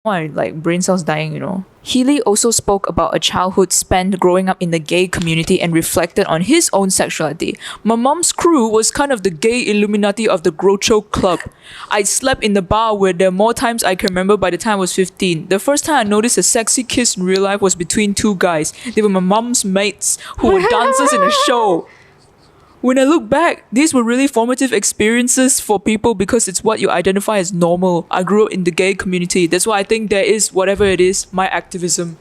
my like brain cells dying. Healy also spoke about a childhood spent growing up in the gay community and reflected on his own sexuality. My mom's crew was kind of the gay Illuminati of the Groucho Club. I slept in the bar where there are more times I can remember by the time I was 15. The first time I noticed a sexy kiss in real life was between two guys. They were my mom's mates who were dancers in a show. When I look back, these were really formative experiences for people because it's what you identify as normal. I grew up in the gay community. That's why I think there is, whatever it is, my activism.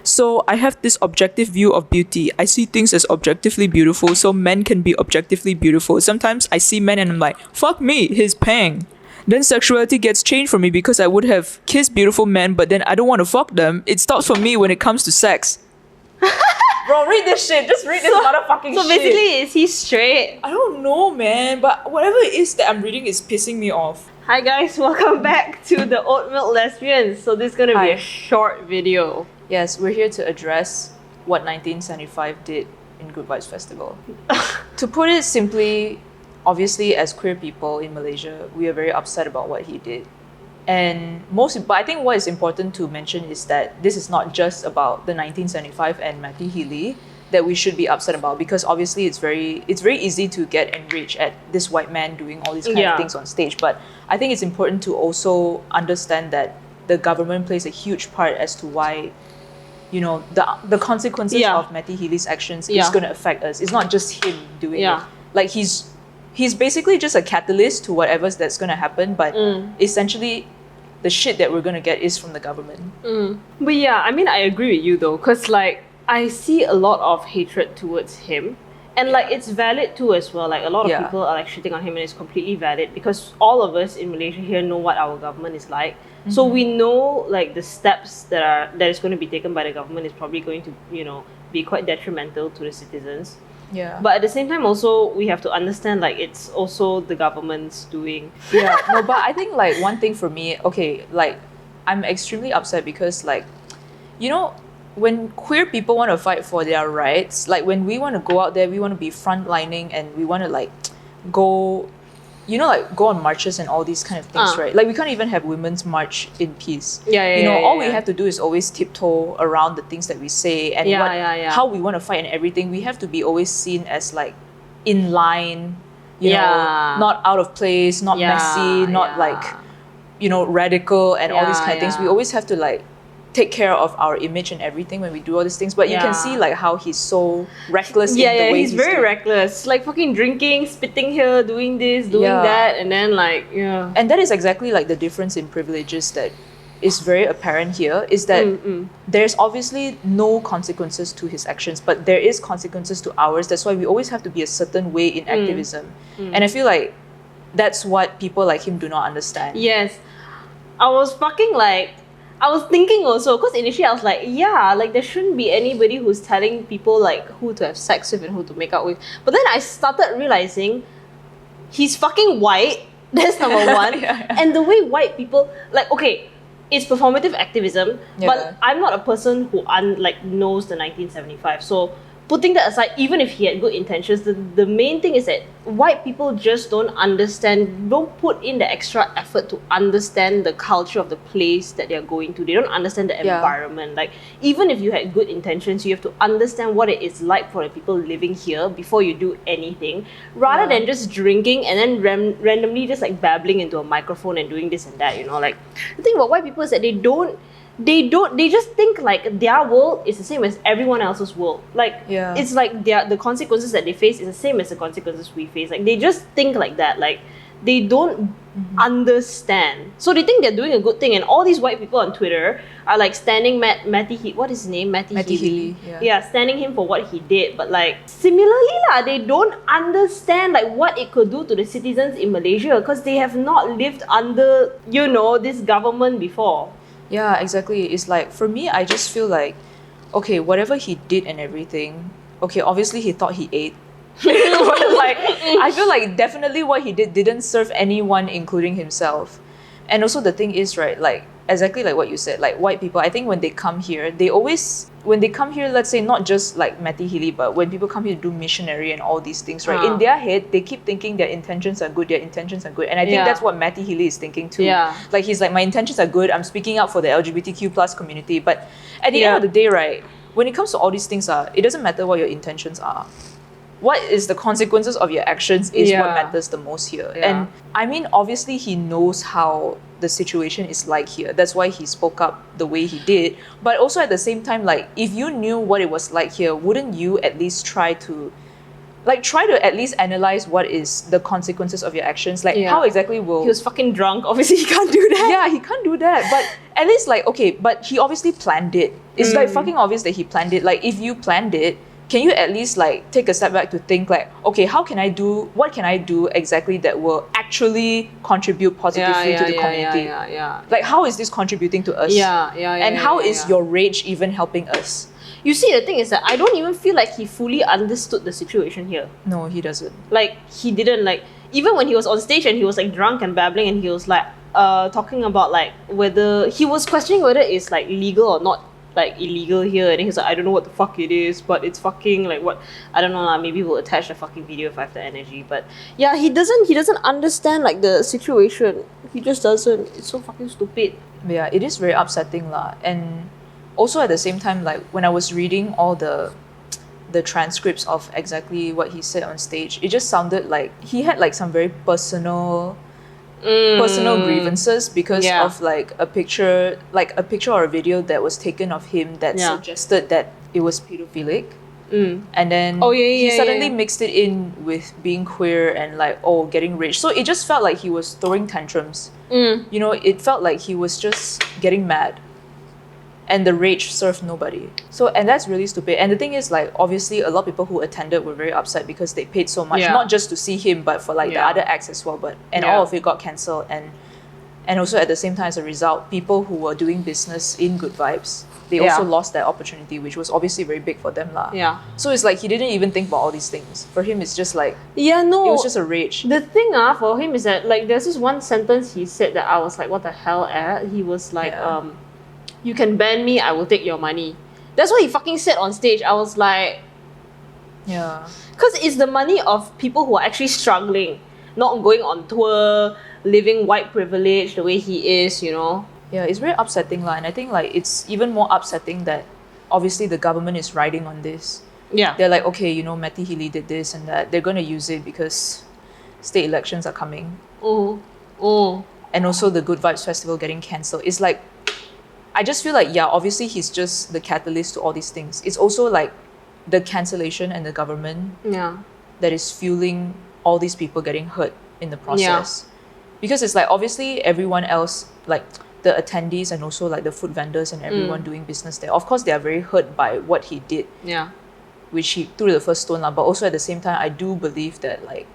So I have this objective view of beauty. I see things as objectively beautiful, so men can be objectively beautiful. Sometimes I see men and I'm like, fuck me, he's pang. Then sexuality gets changed for me because I would have kissed beautiful men, but then I don't want to fuck them. It stops for me when it comes to sex. Bro, read this shit. Just read this motherfucking shit. So basically, is he straight? I don't know, man. But whatever it is that I'm reading is pissing me off. Hi guys, welcome back to the Oat Milk Lesbians. So this is going to be Hi. a short video. Yes, we're here to address what 1975 did in Good Vibes Festival. To put it simply, obviously as queer people in Malaysia, we are very upset about what he did. But I think what is important to mention is that this is not just about the 1975 and Matty Healy that we should be upset about, because obviously it's very easy to get enraged at this white man doing all these kind of things on stage. But I think it's important to also understand that the government plays a huge part as to why, the consequences of Matty Healy's actions is going to affect us. It's not just him doing it. Like he's basically just a catalyst to whatever's that's going to happen, but essentially the shit that we're going to get is from the government. But yeah, I mean, I agree with you though, because like I see a lot of hatred towards him, and like it's valid too as well. Like a lot of people are like shitting on him, and it's completely valid because all of us in Malaysia here know what our government is like. So we know like the steps that is going to be taken by the government is probably going to be quite detrimental to the citizens. Yeah. But at the same time also we have to understand like it's also the government's doing. Yeah. No, but I think like one thing for me, okay, like I'm extremely upset because like, when queer people want to fight for their rights, like when we want to go out there, we want to be frontlining and we want to like go on marches and all these kind of things, right? Like we can't even have women's march in peace. All we have to do is always tiptoe around the things that we say and how we want to fight and everything. We have to be always seen as like in line, not out of place, not messy, not like, radical and all these kind of things. We always have to like take care of our image and everything when we do all these things, but you can see like how he's so reckless in the way he's very reckless, like fucking drinking, spitting here, doing this, doing that, and then like and that is exactly like the difference in privileges that is very apparent here, is that there's obviously no consequences to his actions, but there is consequences to ours. That's why we always have to be a certain way in activism, and I feel like that's what people like him do not understand. Yes, I was thinking also, because initially I was like, like there shouldn't be anybody who's telling people like who to have sex with and who to make out with. But then I started realizing he's fucking white. That's number one. And the way white people, like, okay, it's performative activism, but I'm not a person who knows the 1975. So putting that aside, even if he had good intentions, the main thing is that white people just don't put in the extra effort to understand the culture of the place that they're going to. They don't understand the environment. Like, even if you had good intentions, you have to understand what it is like for the people living here before you do anything, rather than just drinking and then randomly just like babbling into a microphone and doing this and that, Like, the thing about white people is that they just think like their world is the same as everyone else's world. Like, it's like the consequences that they face is the same as the consequences we face. Like, they just think like that. Like, they don't understand. So they think they're doing a good thing, and all these white people on Twitter are like standing what is his name? Matty Healy. Standing him for what he did. But like, similarly they don't understand like what it could do to the citizens in Malaysia, because they have not lived under this government before. Yeah, exactly. It's like, for me, I just feel like, okay, whatever he did and everything, okay, obviously he thought he ate. But like, I feel like definitely what he did didn't serve anyone, including himself. And also the thing is, right, like, exactly like what you said, like white people, I think when they come here, let's say not just like Matty Healy, but when people come here to do missionary and all these things, right? In their head, they keep thinking their intentions are good, And I think that's what Matty Healy is thinking too. Yeah. Like he's like, my intentions are good, I'm speaking up for the LGBTQ plus community. But at the end of the day, right, when it comes to all these things, it doesn't matter what your intentions are. What is the consequences of your actions is what matters the most here. And I mean, obviously he knows how the situation is like here. That's why he spoke up the way he did. But also at the same time, like, if you knew what it was like here, wouldn't you at least try to at least analyze what is the consequences of your actions? Like, how exactly will... He was fucking drunk. Obviously, he can't do that. Yeah, he can't do that. But at least, like, okay, but he obviously planned it. It's like fucking obvious that he planned it. Like, if you planned it, can you at least like take a step back to think like, okay, what can I do exactly that will actually contribute positively to the community? Like, how is this contributing to us? And how is your rage even helping us? You see, the thing is that I don't even feel like he fully understood the situation here. No, he doesn't. Like, he didn't, like, even when he was on stage and he was like drunk and babbling and he was like talking about like whether he was questioning whether it's like legal or not, like illegal here, and he's like, I don't know what the fuck it is, but it's fucking like what, I don't know lah, maybe we'll attach the fucking video if I have the energy. But yeah, he doesn't understand like the situation. He just doesn't. It's so fucking stupid. Yeah, it is very upsetting lah. And also at the same time, like when I was reading all the transcripts of exactly what he said on stage, it just sounded like he had like some very personal grievances because of like a picture or a video that was taken of him that suggested that it was pedophilic. And then he suddenly mixed it in with being queer and like, getting rich. So it just felt like he was throwing tantrums. You know, it felt like he was just getting mad. And the rage served nobody. So, and that's really stupid. And the thing is, like, obviously a lot of people who attended were very upset because they paid so much, not just to see him, but for like the other acts as well. And all of it got cancelled. And also at the same time, as a result, people who were doing business in Good Vibes, they also lost that opportunity, which was obviously very big for them lah. Yeah. So it's like he didn't even think about all these things. For him, it's just like, it was just a rage. The thing for him is that like there's this one sentence he said that I was like, what the hell, He was like, you can ban me, I will take your money. That's what he fucking said on stage. I was like... Yeah. Because it's the money of people who are actually struggling, not going on tour, living white privilege the way he is, you know? Yeah, it's very upsetting lah. And I think like it's even more upsetting that obviously the government is riding on this. Yeah. They're like, okay, you know, Matty Healy did this and that. They're going to use it because state elections are coming. And also the Good Vibes Festival getting cancelled. It's like... I just feel like, obviously he's just the catalyst to all these things. It's also like the cancellation and the government that is fueling all these people getting hurt in the process. Because it's like, obviously everyone else, like the attendees and also like the food vendors and everyone doing business there, of course they are very hurt by what he did. Yeah. Which he threw the first stone lah. But also at the same time, I do believe that like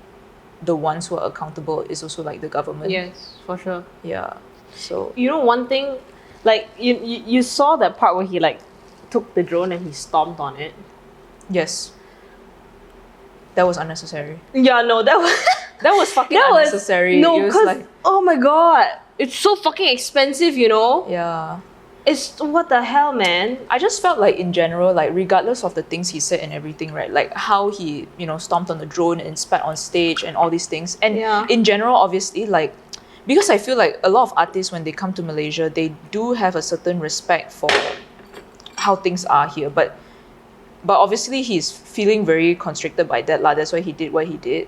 the ones who are accountable is also like the government. Yes, for sure. Yeah. So... You know, one thing... Like, you saw that part where he, like, took the drone and he stomped on it? Yes. That was unnecessary. Yeah, no, that was... That was fucking unnecessary. No, because... Like, oh my god! It's so fucking expensive, you know? Yeah. It's... What the hell, man? I just felt like, in general, like, regardless of the things he said and everything, right? Like, how he, you know, stomped on the drone and spat on stage and all these things. And in general, obviously, like... Because I feel like a lot of artists, when they come to Malaysia, they do have a certain respect for how things are here. But obviously, he's feeling very constricted by that lah. That's why he did what he did.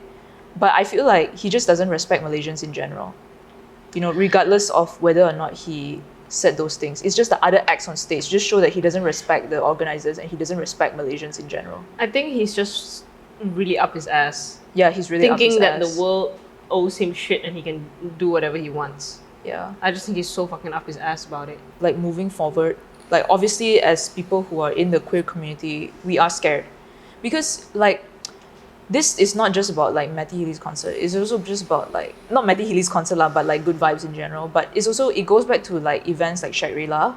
But I feel like he just doesn't respect Malaysians in general. You know, regardless of whether or not he said those things. It's just the other acts on stage just show that he doesn't respect the organisers and he doesn't respect Malaysians in general. I think he's just really up his ass. Yeah, he's really up his ass. Thinking that the world owes him shit and he can do whatever he wants. Yeah. I just think he's so fucking up his ass about it. Like, moving forward, like, obviously as people who are in the queer community, we are scared. Because, like, this is not just about, like, Matty Healy's concert. It's also just about, like, not Matty Healy's concert lah, but, like, Good Vibes in general. But it's also, it goes back to, like, events like Shangri-La.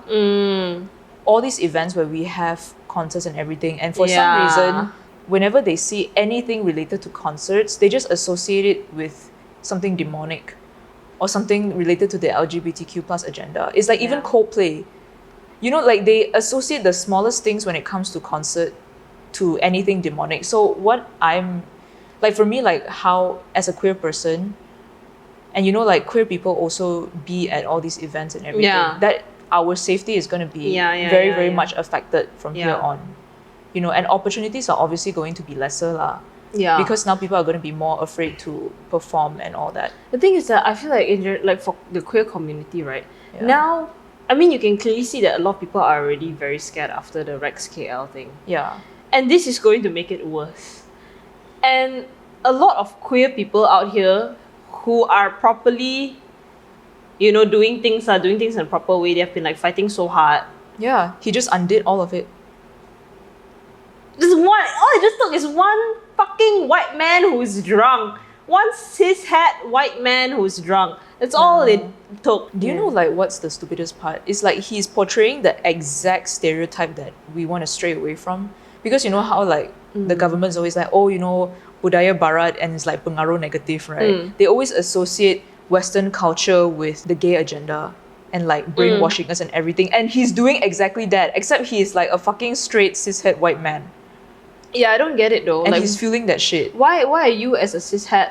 All these events where we have concerts and everything. And for some reason, whenever they see anything related to concerts, they just associate it with something demonic. or something related to the LGBTQ plus agenda. It's like even Yeah. Coldplay, you know, like they associate the smallest things when it comes to concert to anything demonic. So what I'm like, for me, like how as a queer person, and you know, like queer people also be at all these events and everything, Yeah. that our safety is going to be Yeah, very yeah. much affected from here Yeah. on, you know, and opportunities are obviously going to be lesser lah, Yeah. because now people are going to be more afraid to perform and all that. The thing is that I feel like like for the queer community, right? Yeah. Now, I mean, you can clearly see that a lot of people are already very scared after the Rex KL thing. Yeah. And this is going to make it worse. And a lot of queer people out here who are properly, you know, doing things in a proper way. They've been like fighting so hard. Yeah, he just undid all of it. All it just took is one fucking white man who's drunk. One cis-het white man who's drunk. That's all it took. Do you know like what's the stupidest part? It's like he's portraying the exact stereotype that we want to stray away from. Because you know how like the government's always like, oh, you know, budaya barat, and it's like pengaruh negative, right? They always associate Western culture with the gay agenda and like brainwashing us and everything. And he's doing exactly that, except he's like a fucking straight cishet white man. Yeah, I don't get it though. And like, he's feeling that shit. why are you as a cishet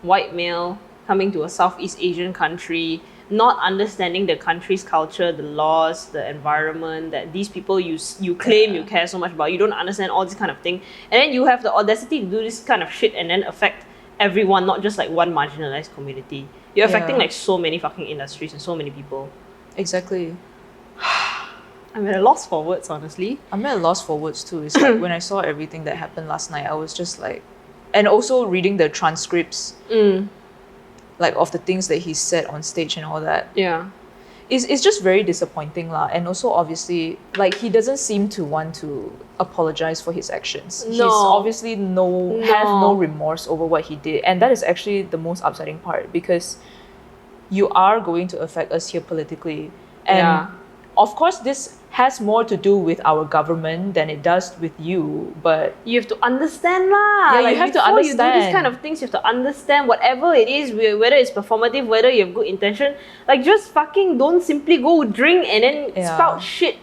white male coming to a Southeast Asian country, not understanding the country's culture, the laws, the environment that these people you claim you care so much about? You don't understand all this kind of thing, and then you have the audacity to do this kind of shit and then affect everyone, not just like one marginalized community. You're affecting like so many fucking industries and so many people. Exactly. I'm at a loss for words, honestly. I'm at a loss for words too. It's like when I saw everything that happened last night, I was just like, and also reading the transcripts, like of the things that he said on stage and all that. Yeah. It's just very disappointing lah. And also obviously, like he doesn't seem to want to apologize for his actions. He's obviously have no remorse over what he did. And that is actually the most upsetting part, because you are going to affect us here politically. And of course, this has more to do with our government than it does with you, but you have to understand lah. Yeah, like, you have to before you understand. do these kind of things, you have to understand whatever it is, whether it's performative, whether you have good intention. Like, just fucking don't simply go drink and then spout shit,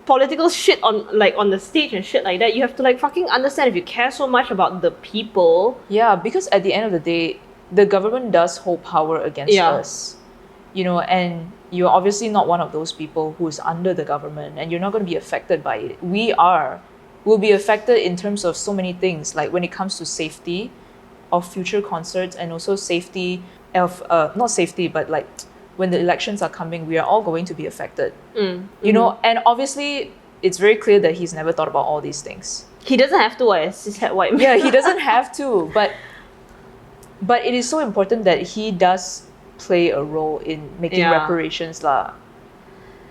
political shit on the stage and shit like that. You have to like fucking understand if you care so much about the people. Yeah, because at the end of the day, the government does hold power against us. You know, and you're obviously not one of those people who's under the government, and you're not going to be affected by it. We'll be affected in terms of so many things, like when it comes to safety of future concerts, and also safety of not safety, but like when the elections are coming, we are all going to be affected. You know, and obviously it's very clear that he's never thought about all these things. He doesn't have to, as cishet white man. Yeah, he doesn't have to, but it is so important that he does play a role in making reparations lah.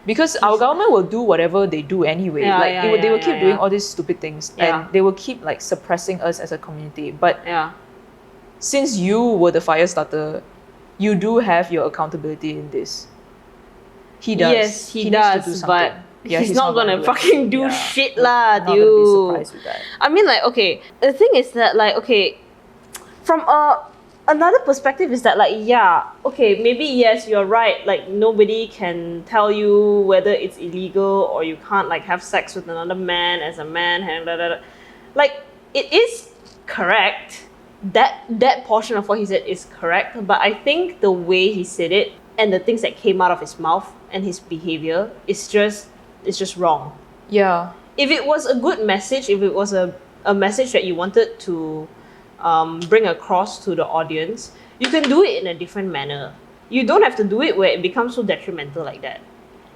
Because our government will do whatever they do anyway. They will keep doing all these stupid things, and they will keep like suppressing us as a community. But since you were the fire starter, you do have your accountability in this. He does. Yes, he needs does, to do but something. he's not gonna fucking do shit lah, I'm not dude. gonna be surprised with that. I mean, like, okay, the thing is that, like, okay, from another perspective is that, like, okay, maybe yes, you're right. Like, nobody can tell you whether it's illegal or you can't like have sex with another man as a man, and blah, blah, blah. Like, it is correct. That portion of what he said is correct, but I think the way he said it and the things that came out of his mouth and his behavior is just wrong. Yeah. If it was a good message, if it was a message that you wanted to bring across to the audience, you can do it in a different manner. You don't have to do it where it becomes so detrimental like that.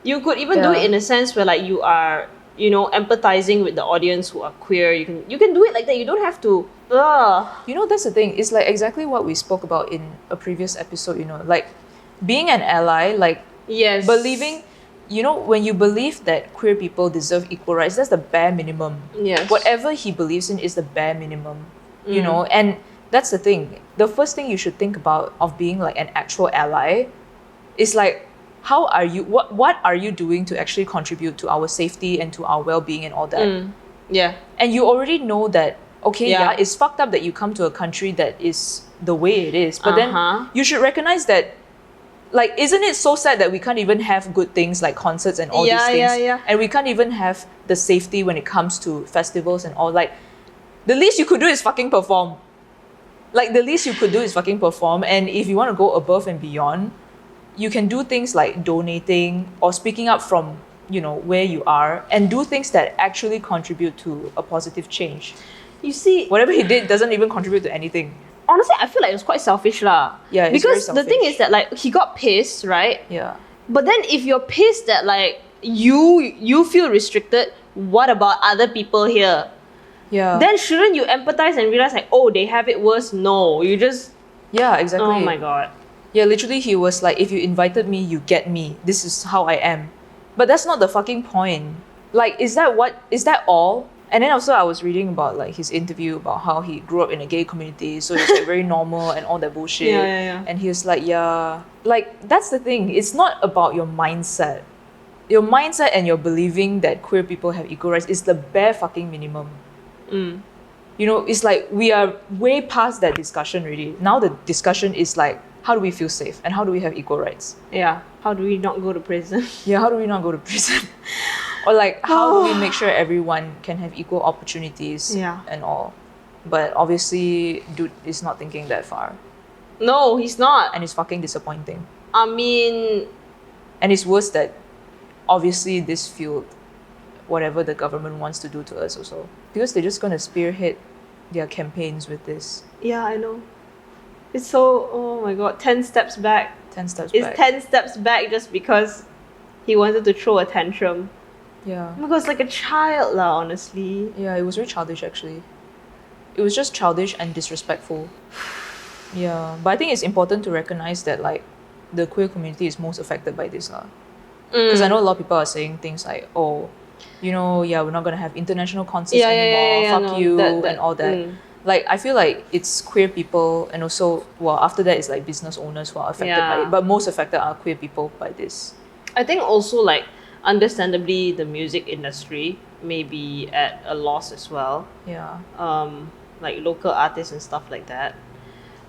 You could even do it in a sense where like you are, you know, empathizing with the audience who are queer. You can do it like that. You don't have to. You know, that's the thing. It's like exactly what we spoke about in a previous episode. You know, like being an ally, like believing. You know, when you believe that queer people deserve equal rights, that's the bare minimum. Yes. Whatever he believes in is the bare minimum. You know, and that's the thing. The first thing you should think about of being like an actual ally is like, how are you, what are you doing to actually contribute to our safety and to our well-being and all that? Yeah. And you already know that, okay, it's fucked up that you come to a country that is the way it is, but then you should recognize that Like, isn't it so sad that we can't even have good things like concerts and all these things? Yeah. And we can't even have the safety when it comes to festivals and all. Like, the least you could do is fucking perform. Like, the least you could do is fucking perform. And if you want to go above and beyond, you can do things like donating or speaking up from, you know, where you are, and do things that actually contribute to a positive change. You see, Whatever he did doesn't even contribute to anything. honestly, I feel like it was quite selfish lah. Yeah, it's because very the thing selfish. is that like he got pissed, right? Yeah. But then if you're pissed that like you feel restricted, what about other people here? Yeah. Then shouldn't you empathize and realize like, oh, they have it worse? No, you just yeah, exactly. oh my god. Yeah, literally he was like, if you invited me, you get me. This is how I am. But that's not the fucking point. Like, is that all? And then also I was reading about like his interview about how he grew up in a gay community, so it's like very normal and all that bullshit. Yeah. And he was like, yeah. Like, that's the thing. It's not about your mindset. Your mindset and your believing that queer people have equal rights is the bare fucking minimum. You know, it's like we are way past that discussion already. Now the discussion is like, how do we feel safe and how do we have equal rights? Yeah. How do we not go to prison? Yeah, how do we not go to prison? Or like, how do we make sure everyone can have equal opportunities and all? But obviously, dude is not thinking that far. No, he's not. And it's fucking disappointing. I mean, And it's worse that obviously this fueled whatever the government wants to do to us also. Because they're just going to spearhead their campaigns with this. yeah, I know. It's so, oh my god, 10 steps back. 10 steps It's back. 10 steps back just because he wanted to throw a tantrum. Yeah. Oh my god, it's like a child lah, honestly. Yeah, it was very childish actually. It was just childish and disrespectful. Yeah. But I think it's important to recognize that like the queer community is most affected by this lah. Because I know a lot of people are saying things like, oh, you know, yeah, we're not gonna have international concerts anymore. Fuck no, you that- and all that. Like, I feel like it's queer people and also, well, after that it's like business owners who are affected by Yeah. it. But most affected are queer people by this. I think also like understandably the music industry may be at a loss as well. Yeah. Like local artists and stuff like that.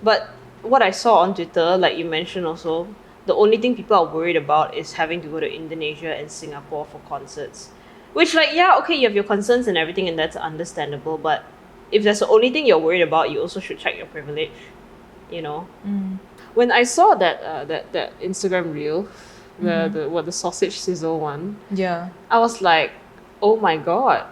But what I saw on Twitter, like you mentioned also, the only thing people are worried about is having to go to Indonesia and Singapore for concerts. Which like, yeah, okay, you have your concerns and everything and that's understandable, but if that's the only thing you're worried about, you also should check your privilege, you know? When I saw that that Instagram reel, the sausage sizzle one, Yeah. I was like, oh my god.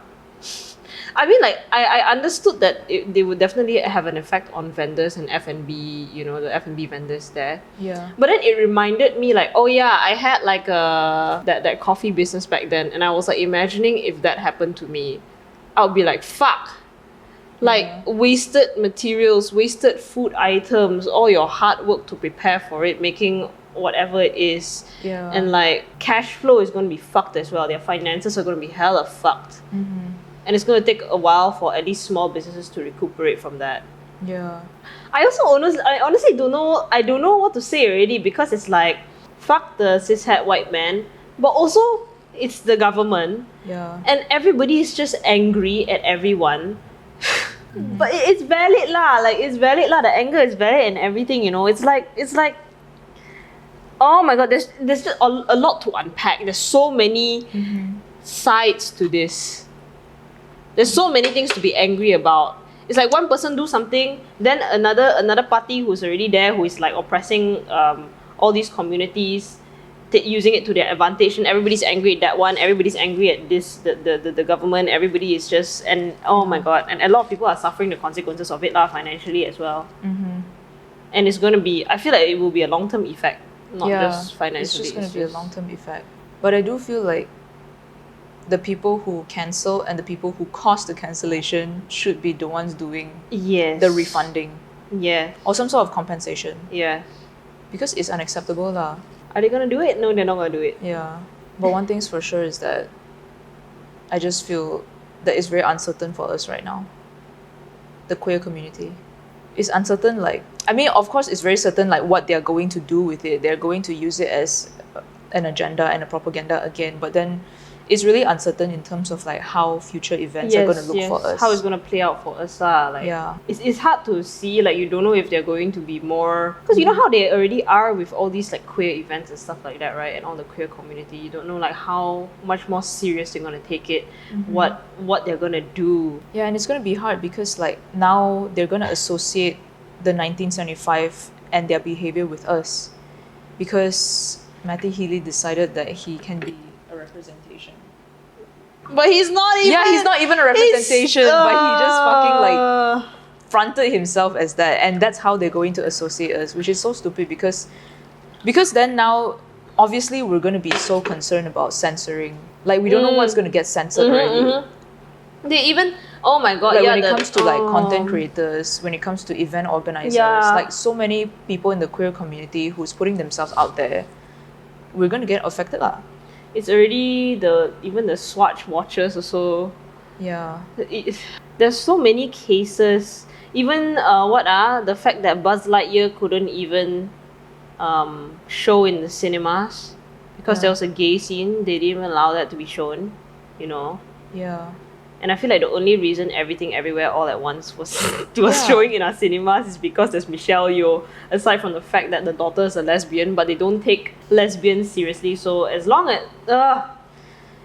I mean, like, I understood that they would definitely have an effect on vendors and F&B, you know, the F&B vendors there. Yeah. But then it reminded me, like, oh yeah, I had like that coffee business back then, and I was like imagining if that happened to me, I would be like, fuck. Like, wasted materials, wasted food items, all your hard work to prepare for it, making whatever it is. Yeah. And like, cash flow is going to be fucked as well. Their finances are going to be hella fucked. And it's going to take a while for at least small businesses to recuperate from that. Yeah. I honestly don't know. I don't know what to say already, because it's like, fuck the cishet white man, but also it's the government, Yeah. and everybody is just angry at everyone. But it's valid lah. Like, it's valid lah. The anger is valid and everything. You know, it's like. Oh my god, there's just a lot to unpack. There's so many sides to this. There's so many things to be angry about. It's like one person do something, then another party who's already there, who is like oppressing all these communities, using it to their advantage, and everybody's angry at that one. Everybody's angry at this the government. Everybody is just, and oh my god, and a lot of people are suffering the consequences of it lah, financially as well. And it's gonna be. I feel like it will be a long-term effect, not just financially. It's just going to be a long-term effect. But I do feel like the people who cancel and the people who caused the cancellation should be the ones doing the refunding Yeah. or some sort of compensation, Yeah. because it's unacceptable lah. Are they gonna do it? No, they're not gonna do it. Yeah. But one thing's for sure is that I just feel that it's very uncertain for us right now. The queer community. It's uncertain, like, I mean, of course it's very certain like what they're going to do with it. They're going to use it as an agenda and a propaganda again, but then it's really uncertain in terms of like how future events are going to look for us. How it's gonna play out for us, like Yeah. it's hard to see. Like you don't know if they're going to be more, because you know how they already are with all these like queer events and stuff like that, right? And all the queer community, you don't know like how much more serious they're gonna take it, what they're gonna do. Yeah, and it's going to be hard because like now they're going to associate the 1975 and their behavior with us, because Matty Healy decided that he can be a representation. But he's not even. Yeah, he's not even a representation, but he just fucking like fronted himself as that, and that's how they're going to associate us, which is so stupid because then now obviously we're going to be so concerned about censoring. Like we don't know what's going to get censored already. They even, oh my god, Like yeah, when it comes to like content creators, when it comes to event organizers, like so many people in the queer community who's putting themselves out there, we're going to get affected lah. it's already even the Swatch watchers also. Yeah. There's so many cases. Even the fact that Buzz Lightyear couldn't even show in the cinemas because there was a gay scene. They didn't even allow that to be shown, you know. Yeah. And I feel like the only reason Everything Everywhere All at Once was showing in our cinemas is because there's Michelle Yeoh, aside from the fact that the daughter is a lesbian, but they don't take lesbians seriously. So as long as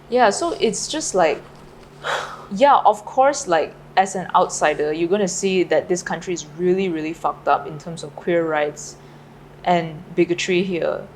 Yeah, so it's just like, yeah, of course, like as an outsider, you're gonna see that this country is really, really fucked up in terms of queer rights and bigotry here.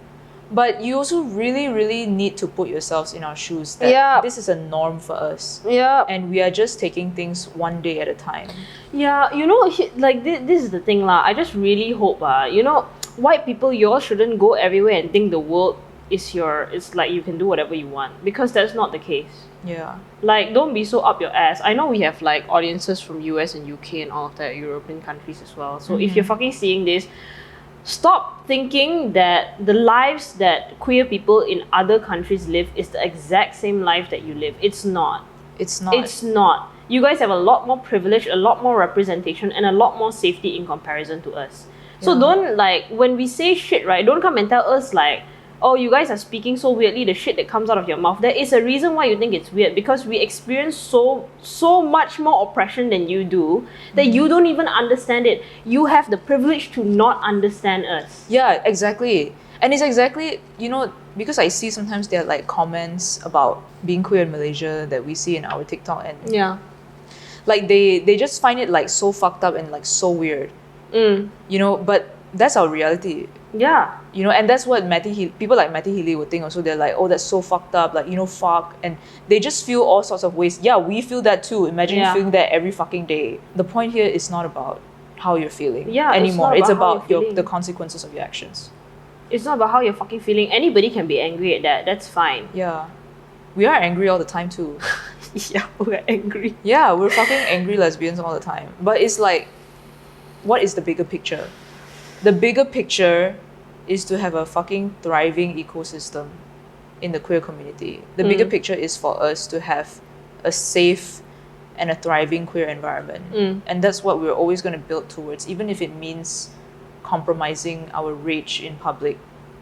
But you also really, really need to put yourselves in our shoes that this is a norm for us. yeah, And we are just taking things one day at a time. yeah, you know, like this is the thing lah. I just really hope you know, white people, you all shouldn't go everywhere and think the world is it's like you can do whatever you want, because that's not the case. Yeah. Like, don't be so up your ass. I know we have like audiences from US and UK and all of that, European countries as well. So if you're fucking seeing this, stop thinking that the lives that queer people in other countries live is the exact same life that you live. It's not. It's not. It's not. You guys have a lot more privilege, a lot more representation, and a lot more safety in comparison to us. So don't, like, when we say shit, right, don't come and tell us like, oh, you guys are speaking so weirdly, the shit that comes out of your mouth. There is a reason why you think it's weird, because we experience so much more oppression than you do that you don't even understand it. You have the privilege to not understand us. Yeah, exactly. And it's exactly, you know, because I see sometimes there are like comments about being queer in Malaysia that we see in our TikTok, and like they just find it like so fucked up and like so weird. You know, but that's our reality. Yeah. You know, and that's what people like Matty Healy would think also. They're like, oh, that's so fucked up, like, you know, fuck. And they just feel all sorts of ways. Yeah, we feel that too. Imagine feeling that every fucking day. The point here is not about how you're feeling anymore. It's about the consequences of your actions. It's not about how you're fucking feeling. Anybody can be angry at that. That's fine. Yeah. We are angry all the time too. Yeah, we're angry. Yeah, we're fucking angry lesbians all the time. But it's like, what is the bigger picture? The bigger picture is to have a fucking thriving ecosystem in the queer community. The bigger picture is for us to have a safe and a thriving queer environment. And that's what we're always going to build towards, even if it means compromising our rage in public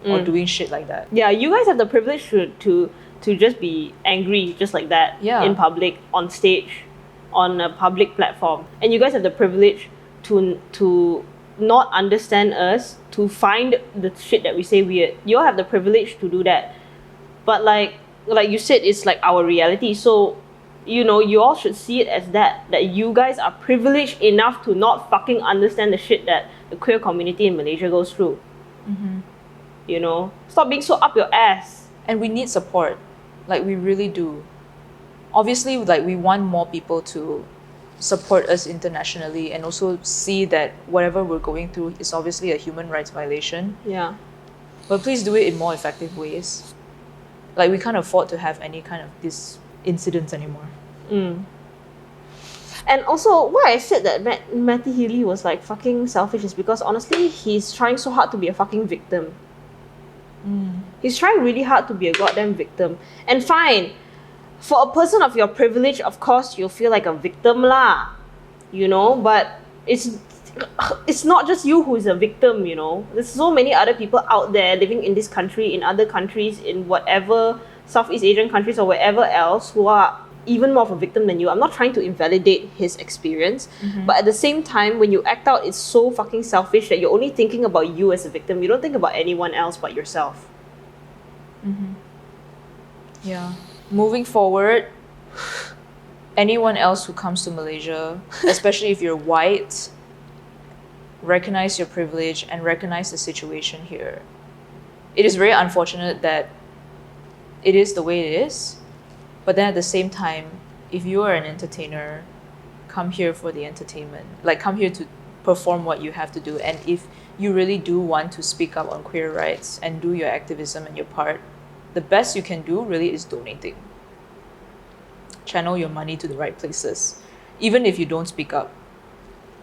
or doing shit like that. Yeah, you guys have the privilege to just be angry just like that in public, on stage, on a public platform. And you guys have the privilege to not understand us, to find the shit that we say weird. You all have the privilege to do that. But like you said, it's like our reality. So, you know, you all should see it as that you guys are privileged enough to not fucking understand the shit that the queer community in Malaysia goes through. You know? Stop being so up your ass. And we need support. Like, we really do. Obviously, like, we want more people to support us internationally and also see that whatever we're going through is obviously a human rights violation. Yeah. But please do it in more effective ways. Like, we can't afford to have any kind of these incidents anymore. And also, why I said that Matty Healy was like fucking selfish is because honestly, he's trying so hard to be a fucking victim. He's trying really hard to be a goddamn victim. And fine, for a person of your privilege, of course, you'll feel like a victim lah. You know, but it's not just you who is a victim, you know. There's so many other people out there living in this country, in other countries, in whatever Southeast Asian countries or wherever else who are even more of a victim than you. I'm not trying to invalidate his experience, but at the same time, when you act out, it's so fucking selfish that you're only thinking about you as a victim. You don't think about anyone else but yourself. Yeah. Moving forward, anyone else who comes to Malaysia, especially if you're white, recognize your privilege and recognize the situation here. It is very unfortunate that it is the way it is, but then at the same time, if you are an entertainer, come here for the entertainment. Like, come here to perform what you have to do. And if you really do want to speak up on queer rights and do your activism and your part, the best you can do really is donating. Channel your money to the right places, even if you don't speak up.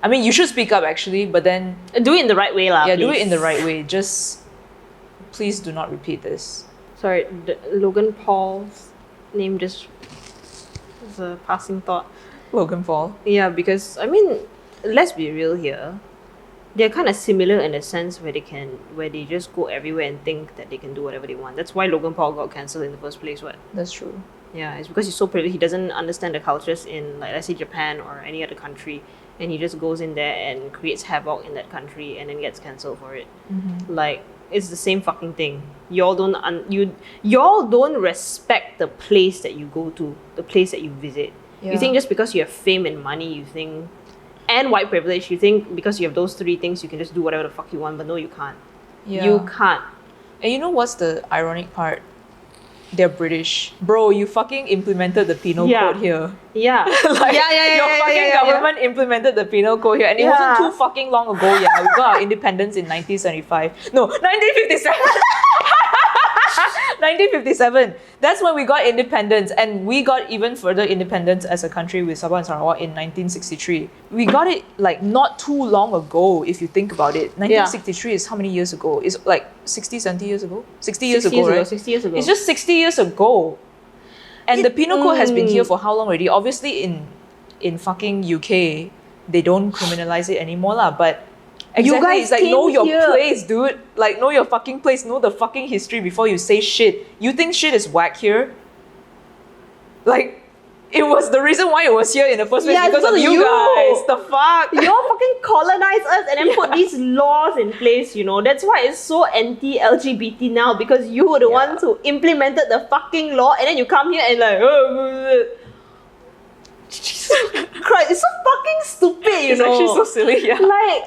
I mean, you should speak up actually, but then Do it in the right way, lah. yeah, do please. it in the right way. Just please do not repeat this. Sorry, Logan Paul's name just was a passing thought. Logan Paul. Yeah, because I mean, let's be real here. They're kind of similar in a sense where they just go everywhere and think that they can do whatever they want. That's why Logan Paul got cancelled in the first place. What? That's true. Yeah, it's because he's so privileged. He doesn't understand the cultures in, like, let's say Japan or any other country, and he just goes in there and creates havoc in that country and then gets cancelled for it. Like, it's the same fucking thing. Y'all don't respect the place that you go to, the place that you visit. Yeah. You think just because you have fame and money, and white privilege, you think because you have those three things, you can just do whatever the fuck you want. But no, you can't. Yeah. You can't. And you know what's the ironic part? They're British. Bro, you fucking implemented the penal Yeah. code here. Yeah. Like, your fucking government implemented the penal code here, and it wasn't too fucking long ago. Yeah, we got our independence in 1975. No, 1957. 1957. That's when we got independence, and we got even further independence as a country with Sabah and Sarawak in 1963. We got it like not too long ago, if you think about it. 1963 is how many years ago? It's like 60, 70 years ago? 60 years ago, right? 60 years ago. It's just 60 years ago. And the penal code has been here for how long already? Obviously in fucking UK, they don't criminalize it anymore lah, but exactly, guys it's like, came know your here. place, dude. Like, know your fucking place, know the fucking history before you say shit. You think shit is whack here? Like, it was the reason why it was here in the first place, Yeah, because of because of you you. guys. The fuck? Y'all fucking colonize us and then put these laws in place, you know. That's why it's so anti-LGBT now, because you were the ones who implemented the fucking law, and then you come here and like, Jesus Christ, it's so fucking stupid, you It's know. actually so silly, yeah. Like,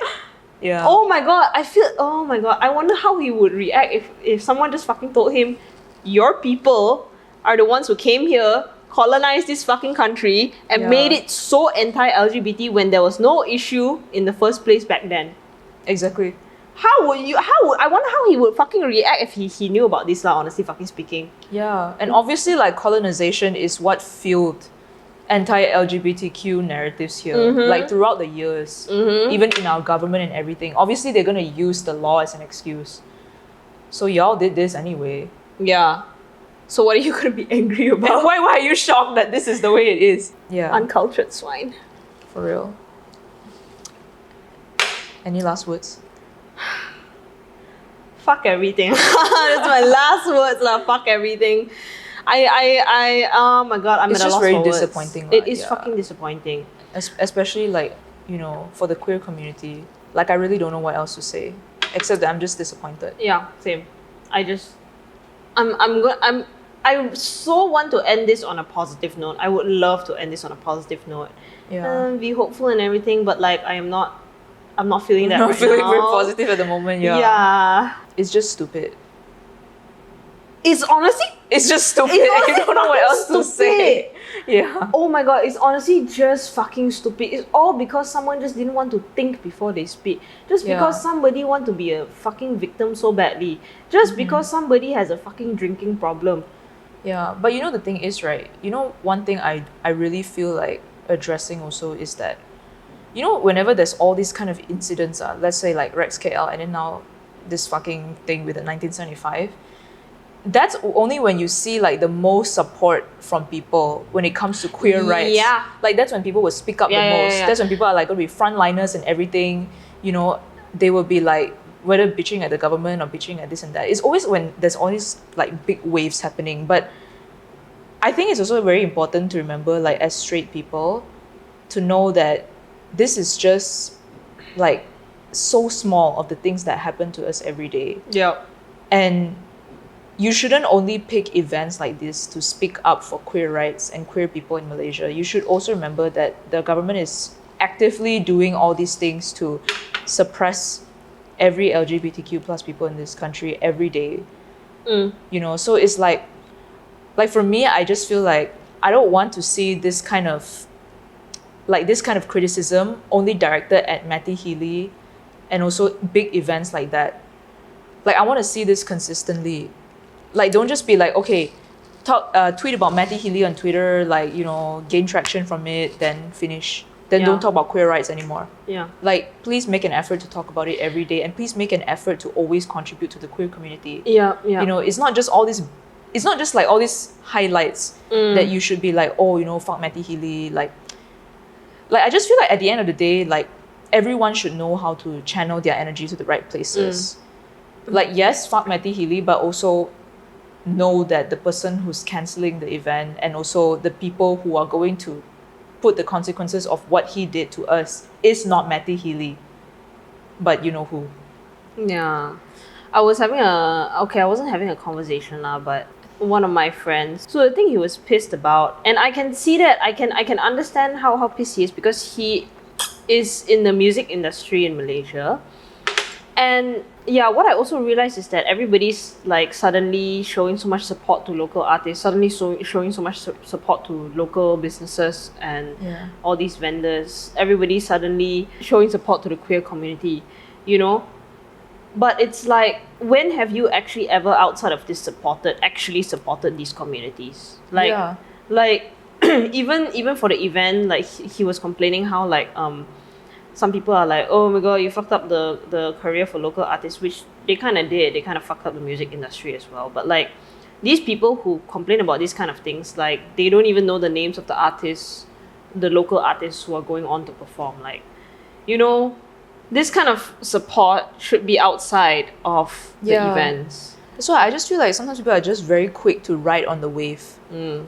Yeah. oh my god, I wonder how he would react if someone just fucking told him, your people are the ones who came here, colonized this fucking country, and Yeah. made it so anti-LGBT when there was no issue in the first place back then. Exactly. I wonder how he would fucking react if he knew about this lah, honestly fucking speaking. Yeah. And obviously, like, colonization is what fueled anti-LGBTQ narratives here, like throughout the years, even in our government and everything. Obviously, they're gonna use the law as an excuse. So y'all did this anyway. Yeah. So what are you gonna be angry And about? why are you shocked that this is the way it is? Yeah, Uncultured swine. for real. Any last words? Fuck everything. That's my last words lah. Fuck everything. Oh my god, I'm It's at a just loss very for words. disappointing It lah, is yeah. fucking disappointing. Especially, like, you know, for the queer community. Like, I really don't know what else to say, except that I'm just disappointed. Yeah, same. I so want to end this on a positive note. I would love to end this on a positive note. Yeah. Be hopeful and everything, but like I'm not feeling that I'm not right feeling now. very positive at the moment, yeah. Yeah. It's just stupid. It's honestly It's just stupid. It's I honestly don't know what else fucking to say. Yeah. oh my god, it's honestly just fucking stupid. It's all because someone just didn't want to think before they speak. Just Yeah. because somebody want to be a fucking victim so badly. Just because somebody has a fucking drinking problem. Yeah, but you know the thing is, right? You know, one thing I really feel like addressing also is that, you know, whenever there's all these kind of incidents, let's say like Rex KL and then now this fucking thing with the 1975, that's only when you see like the most support from people when it comes to queer rights. Yeah. Like that's when people will speak up the most. That's when people are like going to be frontliners and everything. You know, they will be like, whether bitching at the government or bitching at this and that. It's always when there's always like big waves happening. But I think it's also very important to remember, like, as straight people, to know that this is just like so small of the things that happen to us every day. Yeah. And you shouldn't only pick events like this to speak up for queer rights and queer people in Malaysia. You should also remember that the government is actively doing all these things to suppress every LGBTQ plus people in this country every day. You know, so it's like for me, I just feel like I don't want to see this kind of criticism only directed at Matty Healy and also big events like that. Like, I want to see this consistently. Like, don't just be like, okay, tweet about Matty Healy on Twitter, like, you know, gain traction from it, then finish. Then don't talk about queer rights anymore. Yeah. Like, please make an effort to talk about it every day, and please make an effort to always contribute to the queer community. Yeah. You know, it's not just all these highlights that you should be like, oh, you know, fuck Matty Healy. Like I just feel like at the end of the day, like, everyone should know how to channel their energy to the right places. Like, yes, fuck Matty Healy, but also know that the person who's cancelling the event and also the people who are going to put the consequences of what he did to us is not Matty Healy, but you know who. Yeah. I wasn't having a conversation lah, but one of my friends. So the thing he was pissed about, and I can see that, I can understand how pissed he is, because he is in the music industry in Malaysia. And yeah, what I also realized is that everybody's like suddenly showing so much support to local artists, suddenly showing so much support to local businesses and all these vendors. Everybody's suddenly showing support to the queer community, you know? But it's like, when have you actually ever outside of this actually supported these communities? Like even for the event, like he was complaining how like some people are like, oh my god, you fucked up the career for local artists, which they kind of did. They kind of fucked up the music industry as well. But like, these people who complain about these kind of things, like, they don't even know the names of the artists, the local artists who are going on to perform. Like, you know, this kind of support should be outside of the events. That's why I just feel like sometimes people are just very quick to ride on the wave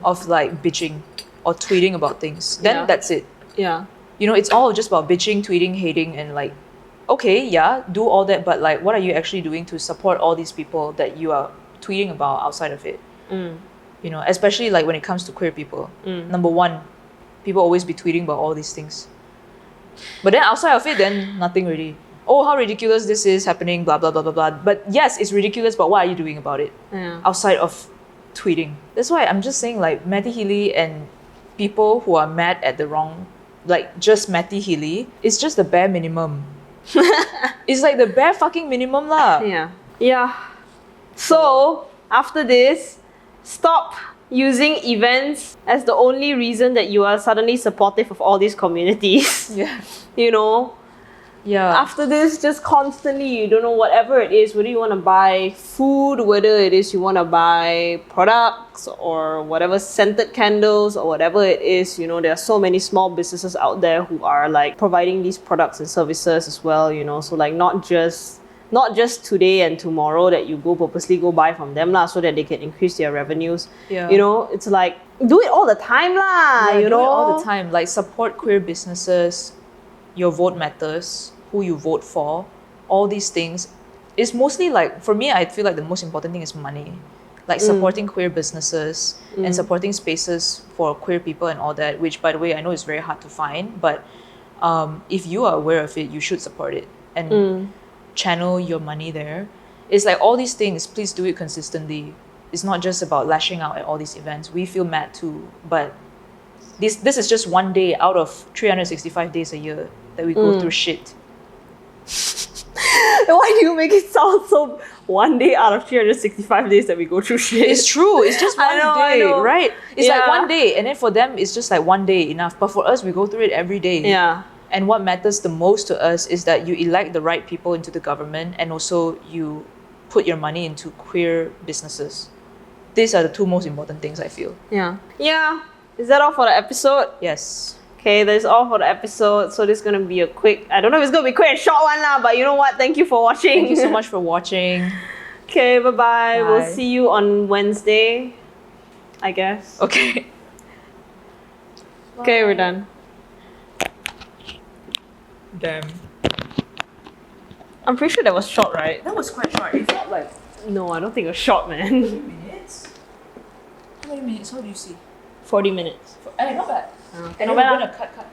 of like bitching or tweeting about things. Then that's it. Yeah. You know, it's all just about bitching, tweeting, hating, and like, okay, yeah, do all that, but like, what are you actually doing to support all these people that you are tweeting about outside of it? You know, especially like when it comes to queer people. Number one, people always be tweeting about all these things. But then outside of it, then nothing really. Oh, how ridiculous this is happening, blah, blah, blah, blah, blah. But yes, it's ridiculous, but what are you doing about it? Outside of tweeting. That's why I'm just saying, like, Matty Healy and people who are mad at the wrong, like, just Matty Healy, it's just the bare minimum. It's like the bare fucking minimum lah. Yeah. So, after this, stop using events as the only reason that you are suddenly supportive of all these communities. You know? After this, just constantly, you don't know, whatever it is, whether you want to buy food, whether it is you want to buy products or whatever, scented candles or whatever it is, you know, there are so many small businesses out there who are like providing these products and services as well, you know, so like not just today and tomorrow that you purposely go buy from them lah, so that they can increase their revenues. You know, it's like, do it all the time lah, you know? Do it all the time. Like, support queer businesses. Your vote matters, who you vote for, all these things. It's mostly like, for me, I feel like the most important thing is money. Like supporting queer businesses and supporting spaces for queer people and all that, which, by the way, I know is very hard to find, but if you are aware of it, you should support it and channel your money there. It's like all these things, please do it consistently. It's not just about lashing out at all these events. We feel mad too, but this is just one day out of 365 days a year that we go through shit. Why do you make it sound so one day out of 365 days that we go through shit? It's true. It's just one day, right? It's like one day, and then for them, it's just like one day enough. But for us, we go through it every day. And what matters the most to us is that you elect the right people into the government, and also you put your money into queer businesses. These are the two most important things, I feel. Yeah. Is that all for the episode? Yes. Okay, that's all for the episode. So this is going to be a quick, I don't know if it's going to be quick and short one lah, but you know what? Thank you for watching. Thank you so much for watching. Okay, bye-bye. We'll see you on Wednesday. I guess. Okay. Okay, we're done. Damn. I'm pretty sure that was short, right? That was quite short. It felt like No, I don't think it was short, man. minutes. How many minutes? How do you see? 40 minutes. Hey, not bad. Okay, And not then bad. we're gonna cut.